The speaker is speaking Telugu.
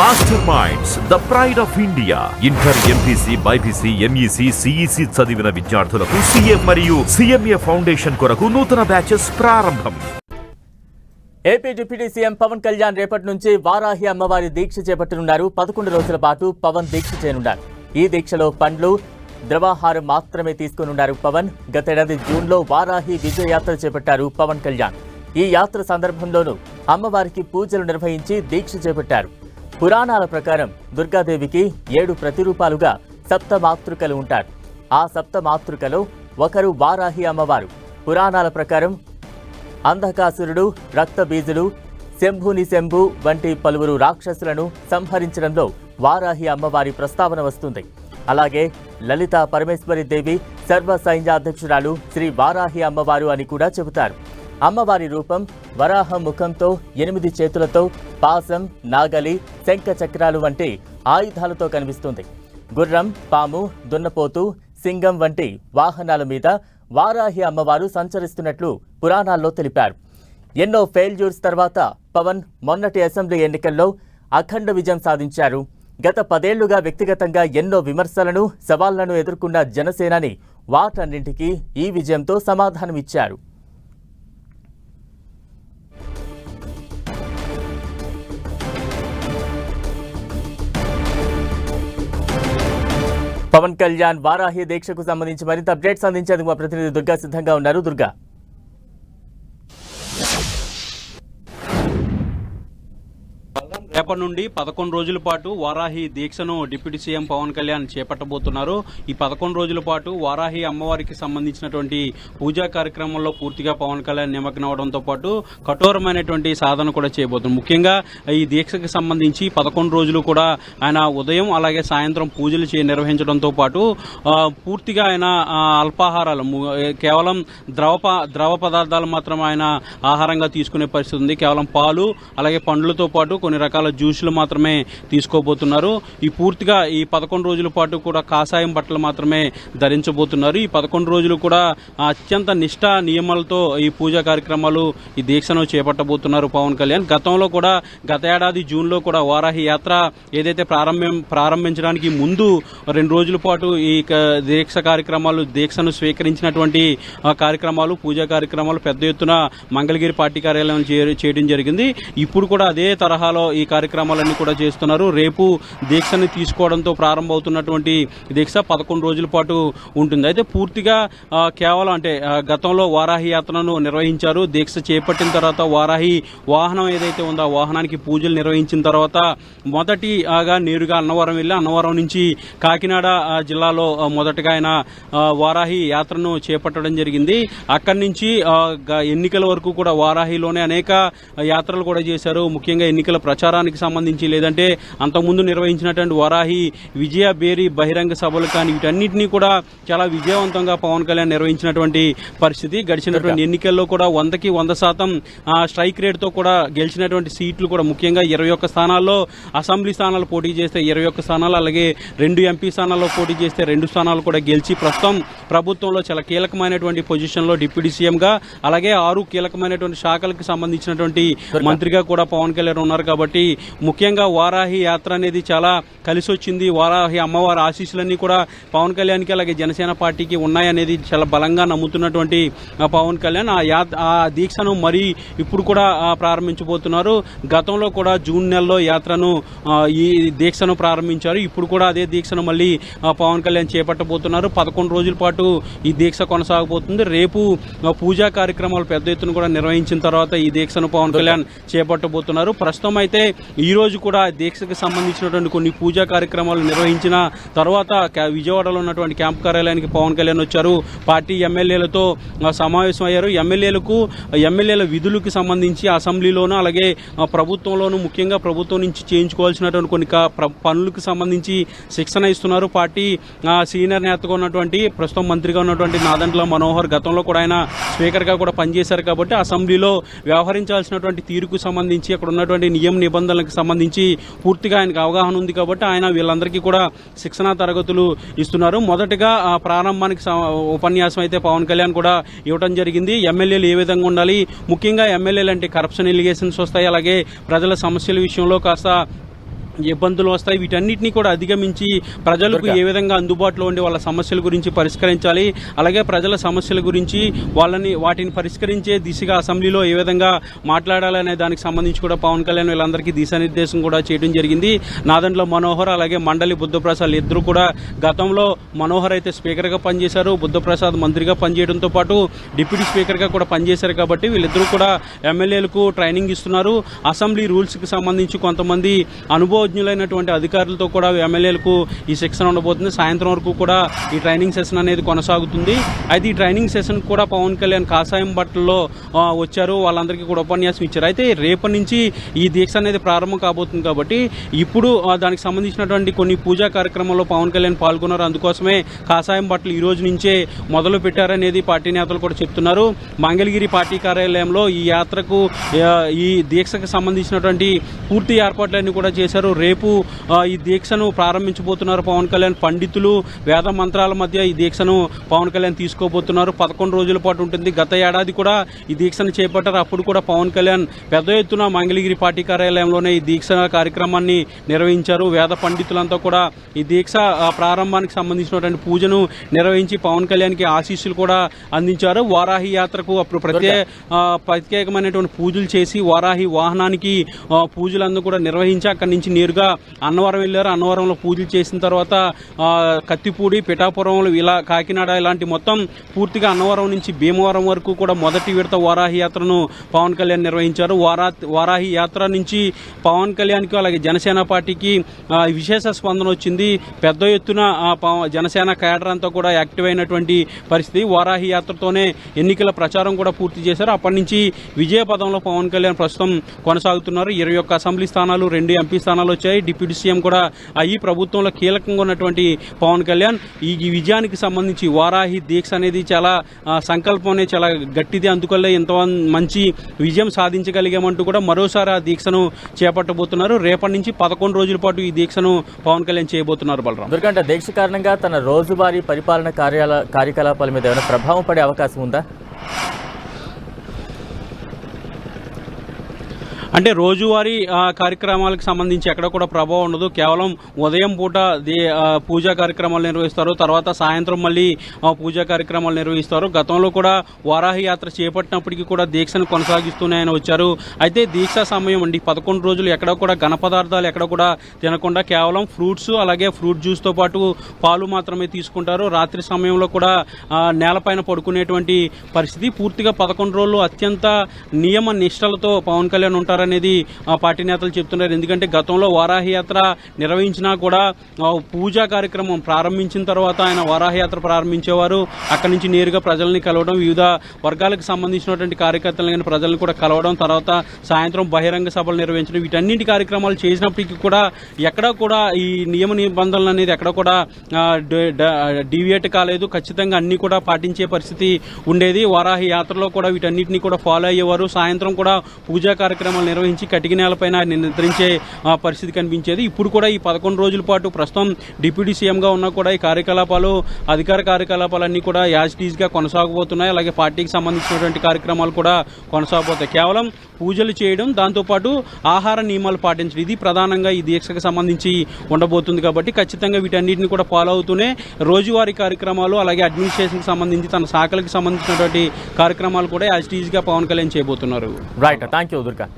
Master minds the pride of India. Inter, MPC, BiPC, MEC, CEC చదివిన విద్యార్థులకు సీఏ మరియు సిఎంఏ ఫౌండేషన్ కొరకు నూతన బ్యాచెస్ ప్రారంభం. AP deputy CM Pavan Kalyan రేపటి నుంచి వారాహి అమ్మవారి దీక్ష చేపట్టనున్నారు. 11 రోజుల పాటు పవన్ దీక్ష చేయనున్నారు. ఈ దీక్షలో పండ్లు, ద్రవాహారం మాత్రమే తీసుకునున్నారు పవన్. గతేడాది జూన్లో వారాహి విజయ యాత్ర చేపట్టారు పవన్ కళ్యాణ్. ఈ యాత్ర సందర్భంలోనూ అమ్మవారికి పూజలు నిర్వహించి దీక్ష చేపట్టారు. పురాణాల ప్రకారం దుర్గాదేవికి 7 ప్రతిరూపాలుగా సప్తమాతృకలు ఉంటారు. ఆ సప్తమాతృకలో ఒకరు వారాహి అమ్మవారు. పురాణాల ప్రకారం అంధకాసురుడు, రక్తబీజులు, శంభుని శంభు వంటి పలువురు రాక్షసులను సంహరించడంలో వారాహి అమ్మవారి ప్రస్తావన వస్తుంది. అలాగే లలితా పరమేశ్వరి దేవి సర్వ సైన్యాధ్యక్షురాలు శ్రీ వారాహి అమ్మవారు అని కూడా చెబుతారు. అమ్మవారి రూపం వరాహ ముఖంతో 8 చేతులతో పాసం, నాగలి, శంఖ చక్రాలు వంటి ఆయుధాలతో కనిపిస్తుంది. గుర్రం, పాము, దున్నపోతు, సింగం వంటి వాహనాల మీద వారాహి అమ్మవారు సంచరిస్తున్నట్లు పురాణాల్లో తెలిపారు. ఎన్నో ఫెయిల్యూర్స్ తర్వాత పవన్ మొన్నటి అసెంబ్లీ ఎన్నికల్లో అఖండ విజయం సాధించారు. గత 10 ఏళ్లుగా వ్యక్తిగతంగా ఎన్నో విమర్శలను, సవాళ్లను ఎదుర్కొన్న జనసేనాని వాటన్నింటికీ ఈ విజయంతో సమాధానమిచ్చారు. పవన్ కళ్యాణ్ వారాహి దీక్షకు సంబంధించి మరింత అప్డేట్స్ అందించేందుకు మా ప్రతినిధి దుర్గా సిద్ధంగా ఉన్నారు. దుర్గా, రేపటి నుండి 11 రోజుల పాటు వారాహి దీక్షను డిప్యూటీ సీఎం పవన్ కళ్యాణ్ చేపట్టబోతున్నారు. ఈ 11 రోజుల పాటు వారాహి అమ్మవారికి సంబంధించినటువంటి పూజా కార్యక్రమంలో పూర్తిగా పవన్ కళ్యాణ్ నిమగ్నం అవడంతో పాటు కఠోరమైనటువంటి సాధన కూడా చేయబోతున్నారు. ముఖ్యంగా ఈ దీక్షకు సంబంధించి 11 రోజులు కూడా ఆయన ఉదయం అలాగే సాయంత్రం పూజలు నిర్వహించడంతో పాటు పూర్తిగా ఆయన అల్పాహారాలు, కేవలం ద్రవ పదార్థాలు మాత్రం ఆయన ఆహారంగా తీసుకునే పరిస్థితి ఉంది. కేవలం పాలు అలాగే పండ్లతో పాటు కొన్ని రకాల జ్యూసులు మాత్రమే తీసుకోబోతున్నారు. ఈ పూర్తిగా ఈ 11 రోజుల పాటు కూడా కాషాయం బట్టలు మాత్రమే ధరించబోతున్నారు. ఈ 11 రోజులు కూడా అత్యంత నిష్ఠ నియమాలతో ఈ పూజా కార్యక్రమాలు, ఈ దీక్షను చేపట్టబోతున్నారు పవన్ కళ్యాణ్. గతంలో కూడా గత ఏడాది జూన్లో కూడా వారాహి యాత్ర ఏదైతే ప్రారంభించడానికి ముందు 2 రోజుల పాటు ఈ దీక్షను స్వీకరించినటువంటి కార్యక్రమాలు, పూజా కార్యక్రమాలు పెద్ద ఎత్తున మంగళగిరి పార్టీ కార్యాలయం చేయడం జరిగింది. ఇప్పుడు కూడా అదే తరహాలో ఈ కార్యక్రమాలన్నీ కూడా చేస్తున్నారు. రేపు దీక్షని తీసుకోవడంతో ప్రారంభమవుతున్నటువంటి దీక్ష 11 రోజుల పాటు ఉంటుంది. అయితే పూర్తిగా కేవలం అంటే గతంలో వారాహి యాత్రను నిర్వహించారు. దీక్ష చేపట్టిన తర్వాత వారాహి వాహనం ఏదైతే ఉందో ఆ వాహనానికి పూజలు నిర్వహించిన తర్వాత మొదటిగా నేరుగా అన్నవరం వెళ్లి అన్నవరం నుంచి కాకినాడ జిల్లాలో మొదటగా ఆయన వారాహి యాత్రను చేపట్టడం జరిగింది. అక్కడి నుంచి ఎన్నికల వరకు కూడా వారాహిలోనే అనేక యాత్రలు కూడా చేశారు. ముఖ్యంగా ఎన్నికల ప్రచారానికి సంబంధించి లేదంటే అంతకుముందు నిర్వహించినటువంటి వారాహి విజయ బేరీ బహిరంగ సభలు కానీ వీటన్నిటినీ కూడా చాలా విజయవంతంగా పవన్ కళ్యాణ్ నిర్వహించినటువంటి పరిస్థితి. గడిచినటువంటి ఎన్నికల్లో కూడా 100కి 100% స్ట్రైక్ రేట్ తో కూడా గెలిచినటువంటి సీట్లు కూడా ముఖ్యంగా 21 స్థానాల్లో అసెంబ్లీ స్థానాలు పోటీ చేస్తే 21 స్థానాలు, అలాగే 2 ఎంపీ స్థానాల్లో పోటీ చేస్తే 2 స్థానాలు కూడా గెలిచి ప్రస్తుతం ప్రభుత్వంలో చాలా కీలకమైనటువంటి పొజిషన్ లో డిప్యూటీ సీఎం గా అలాగే 6 కీలకమైనటువంటి శాఖలకు సంబంధించినటువంటి మంత్రిగా కూడా పవన్ కళ్యాణ్ ఉన్నారు. కాబట్టి ముఖ్యంగా వారాహి యాత్ర అనేది చాలా కలిసి వచ్చింది. వారాహి అమ్మవారి ఆశీస్సులన్నీ కూడా పవన్ కళ్యాణ్కి అలాగే జనసేన పార్టీకి ఉన్నాయనేది చాలా బలంగా నమ్ముతున్నటువంటి పవన్ కళ్యాణ్ ఆ దీక్షను మరీ ఇప్పుడు కూడా ప్రారంభించబోతున్నారు. గతంలో కూడా జూన్ నెలలో యాత్రను ఈ దీక్షను ప్రారంభించారు. ఇప్పుడు కూడా అదే దీక్షను మళ్ళీ పవన్ కళ్యాణ్ చేపట్టబోతున్నారు. 11 రోజుల పాటు ఈ దీక్ష కొనసాగబోతుంది. రేపు పూజా కార్యక్రమాలు పెద్ద ఎత్తున కూడా నిర్వహించిన తర్వాత ఈ దీక్షను పవన్ కళ్యాణ్ చేపట్టబోతున్నారు. ప్రస్తుతం అయితే ఈ రోజు కూడా దీక్షకు సంబంధించినటువంటి కొన్ని పూజా కార్యక్రమాలు నిర్వహించిన తర్వాత విజయవాడలో ఉన్నటువంటి క్యాంప్ కార్యాలయానికి పవన్ కళ్యాణ్ వచ్చారు. పార్టీ ఎమ్మెల్యేలతో సమావేశం అయ్యారు. ఎమ్మెల్యేల విధులకు సంబంధించి అసెంబ్లీలోనూ అలాగే ప్రభుత్వంలోనూ ముఖ్యంగా ప్రభుత్వం నుంచి చేయించుకోవాల్సినటువంటి కొన్ని పనులకు సంబంధించి శిక్షణ ఇస్తున్నారు. పార్టీ సీనియర్ నేతగా ఉన్నటువంటి ప్రస్తుతం మంత్రిగా ఉన్నటువంటి నాదండ్ల మనోహర్ గతంలో కూడా ఆయన స్పీకర్ గా కూడా పనిచేశారు. కాబట్టి అసెంబ్లీలో వ్యవహరించాల్సినటువంటి తీరుకు సంబంధించి అక్కడ ఉన్నటువంటి నియమ నిబంధనలకు సంబంధించి పూర్తిగా ఆయనకు అవగాహన ఉంది. కాబట్టి ఆయన వీళ్ళందరికీ కూడా శిక్షణా తరగతులు ఇస్తున్నారు. మొదటగా ప్రారంభానికి ఉపన్యాసం అయితే పవన్ కళ్యాణ్ కూడా ఇవ్వడం జరిగింది. ఎమ్మెల్యేలు ఏ విధంగా ఉండాలి, ముఖ్యంగా ఎమ్మెల్యేలు అంటే కరప్షన్ ఎలిగేషన్స్ వస్తాయి, అలాగే ప్రజల సమస్యల విషయంలో కాస్త ఇబ్బందులు వస్తాయి. వీటన్నిటినీ కూడా అధిగమించి ప్రజలకు ఏ విధంగా అందుబాటులో ఉండి వాళ్ళ సమస్యల గురించి పరిష్కరించాలి, అలాగే ప్రజల సమస్యల గురించి వాటిని పరిష్కరించే దిశగా అసెంబ్లీలో ఏ విధంగా మాట్లాడాలనే దానికి సంబంధించి కూడా పవన్ కళ్యాణ్ వీళ్ళందరికీ దిశానిర్దేశం కూడా చేయడం జరిగింది. నాదండ్ల మనోహర్ అలాగే మండలి బుద్ధప్రసాద్ ఇద్దరు కూడా గతంలో మనోహర్ అయితే స్పీకర్గా పనిచేశారు, బుద్ధప్రసాద్ మంత్రిగా పనిచేయడంతో పాటు డిప్యూటీ స్పీకర్గా కూడా పనిచేశారు. కాబట్టి వీళ్ళిద్దరూ కూడా ఎమ్మెల్యేలకు ట్రైనింగ్ ఇస్తున్నారు. అసెంబ్లీ రూల్స్కి సంబంధించి కొంతమంది అనుభవజ్ఞులైనటువంటి అధికారులతో కూడా ఎమ్మెల్యేలకు ఈ శిక్షణ ఉండబోతుంది. సాయంత్రం వరకు కూడా ఈ ట్రైనింగ్ సెషన్ అనేది కొనసాగుతుంది. అయితే ఈ ట్రైనింగ్ సెషన్ కూడా పవన్ కళ్యాణ్ కాషాయం బట్టల్లో వచ్చారు, వాళ్ళందరికీ కూడా ఉపన్యాసం ఇచ్చారు. అయితే రేపటి నుంచి ఈ దీక్ష అనేది ప్రారంభం కాబోతుంది కాబట్టి ఇప్పుడు దానికి సంబంధించినటువంటి కొన్ని పూజా కార్యక్రమాల్లో పవన్ కళ్యాణ్ పాల్గొన్నారు. అందుకోసమే కాషాయం బట్టలు ఈ రోజు నుంచే మొదలు పెట్టారనేది పార్టీ నేతలు కూడా చెప్తున్నారు. మంగళగిరి పార్టీ కార్యాలయంలో ఈ యాత్రకు ఈ దీక్షకు సంబంధించినటువంటి పూర్తి ఏర్పాట్లన్నీ కూడా చేశారు. రేపు ఈ దీక్షను ప్రారంభించబోతున్నారు పవన్ కళ్యాణ్. పండితులు వేద మంత్రాల మధ్య ఈ దీక్షను పవన్ కళ్యాణ్ తీసుకోబోతున్నారు. 11 రోజుల పాటు ఉంటుంది. గత ఏడాది కూడా ఈ దీక్షను చేపట్టారు. అప్పుడు కూడా పవన్ కళ్యాణ్ పెద్ద ఎత్తున మంగళగిరి పార్టీ కార్యాలయంలోనే ఈ దీక్ష కార్యక్రమాన్ని నిర్వహించారు. వేద పండితులంతా కూడా ఈ దీక్ష ప్రారంభానికి సంబంధించినటువంటి పూజను నిర్వహించి పవన్ కళ్యాణ్కి ఆశీస్సులు కూడా అందించారు. వారాహి యాత్రకు అప్పుడు ప్రత్యేకమైనటువంటి పూజలు చేసి వారాహి వాహనానికి పూజలందరూ కూడా నిర్వహించి అక్కడి నుంచి నేరుగా అన్నవరం వెళ్ళారు. అన్నవరంలో పూజలు చేసిన తర్వాత కత్తిపూడి, పిఠాపురంలో ఇలా కాకినాడ ఇలాంటి మొత్తం పూర్తిగా అన్నవరం నుంచి భీమవరం వరకు కూడా మొదటి విడత వారాహి యాత్రను పవన్ కళ్యాణ్ నిర్వహించారు. వారాహి యాత్ర నుంచి పవన్ కళ్యాణ్కి అలాగే జనసేన పార్టీకి విశేష స్పందన వచ్చింది. పెద్ద ఎత్తున జనసేన కేడర్ అంతా కూడా యాక్టివ్ అయినటువంటి పరిస్థితి. వారాహి యాత్రతోనే ఎన్నికల ప్రచారం కూడా పూర్తి చేశారు. అప్పటి నుంచి విజయ పదంలో పవన్ కళ్యాణ్ ప్రస్తుతం కొనసాగుతున్నారు. 21 అసెంబ్లీ స్థానాలు, 2 ఎంపీ స్థానాలు వచ్చాయి. డిప్యూటీ సీఎం కూడా అయ్యి ప్రభుత్వంలో కీలకంగా ఉన్నటువంటి పవన్ కళ్యాణ్ ఈ విజయానికి సంబంధించి వారాహి దీక్ష అనేది చాలా సంకల్పం చాలా గట్టిది, అందువల్ల ఎంత మంచి విజయం సాధించగలిగామంటూ కూడా మరోసారి ఆ దీక్షను చేపట్టబోతున్నారు. రేపటి నుంచి 11 రోజుల పాటు ఈ దీక్షను పవన్ కళ్యాణ్ చేయబోతున్నారు. బలరాం, ఎందుకంటే దీక్ష కారణంగా తన రోజువారీ పరిపాలన కార్యకలాపాల మీద ఏమైనా ప్రభావం పడే అవకాశం ఉందా? అంటే రోజువారీ కార్యక్రమాలకు సంబంధించి ఎక్కడ కూడా ప్రభావం ఉండదు. కేవలం ఉదయం పూట పూజా కార్యక్రమాలు నిర్వహిస్తారు, తర్వాత సాయంత్రం మళ్ళీ పూజా కార్యక్రమాలు నిర్వహిస్తారు. గతంలో కూడా వారాహి యాత్ర చేపట్టినప్పటికీ కూడా దీక్షను కొనసాగిస్తూనే ఆయన వచ్చారు. అయితే దీక్షా సమయం అండి 11 రోజులు ఎక్కడ కూడా ఘన పదార్థాలు ఎక్కడ కూడా తినకుండా కేవలం ఫ్రూట్స్ అలాగే ఫ్రూట్ జ్యూస్తో పాటు పాలు మాత్రమే తీసుకుంటారు. రాత్రి సమయంలో కూడా నేలపైన పడుకునేటువంటి పరిస్థితి. పూర్తిగా 11 రోజులు అత్యంత నియమ నిష్టలతో పవన్ కళ్యాణ్ ఉంటారు అనేది పార్టీ నేతలు చెప్తున్నారు. ఎందుకంటే గతంలో వారాహి యాత్ర నిర్వహించినా కూడా పూజా కార్యక్రమం ప్రారంభించిన తర్వాత ఆయన వారాహి యాత్ర ప్రారంభించేవారు. అక్కడి నుంచి నేరుగా ప్రజల్ని కలవడం, వివిధ వర్గాలకు సంబంధించినటువంటి కార్యకర్తలను ప్రజలను కూడా కలవడం, తర్వాత సాయంత్రం బహిరంగ సభలు నిర్వహించడం, వీటన్నింటి కార్యక్రమాలు చేసినప్పటికీ కూడా ఎక్కడా కూడా ఈ నియమ నిబంధనలు అనేది ఎక్కడ కూడా డీవియేట్ కాలేదు. ఖచ్చితంగా అన్ని కూడా పాటించే పరిస్థితి ఉండేది. వారాహి యాత్రలో కూడా వీటన్నిటిని కూడా ఫాలో అయ్యేవారు. సాయంత్రం కూడా పూజా కార్యక్రమాలు నిర్వహించి కటిక నేలపైన నిద్రించే పరిస్థితి కనిపించేది. ఇప్పుడు కూడా ఈ 11 రోజుల పాటు ప్రస్తుతం డిప్యూటీ సీఎంగా ఉన్నా కూడా ఈ కార్యకలాపాలు, అధికార కార్యకలాపాలన్నీ కూడా యాజ్ టీజ్ గా కొనసాగబోతున్నాయి. అలాగే పార్టీకి సంబంధించినటువంటి కార్యక్రమాలు కూడా కొనసాగబోతాయి. కేవలం పూజలు చేయడం, దాంతోపాటు ఆహార నియమాలు పాటించడం, ఇది ప్రధానంగా ఈ దీక్షకు సంబంధించి ఉండబోతుంది. కాబట్టి ఖచ్చితంగా వీటన్నిటిని కూడా ఫాలో అవుతూనే రోజువారీ కార్యక్రమాలు అలాగే అడ్మినిస్ట్రేషన్కి సంబంధించి తన శాఖలకు సంబంధించినటువంటి కార్యక్రమాలు కూడా యాజ్ టీజ్ గా పవన్ కళ్యాణ్ చేయబోతున్నారు. Right, thank you Durga.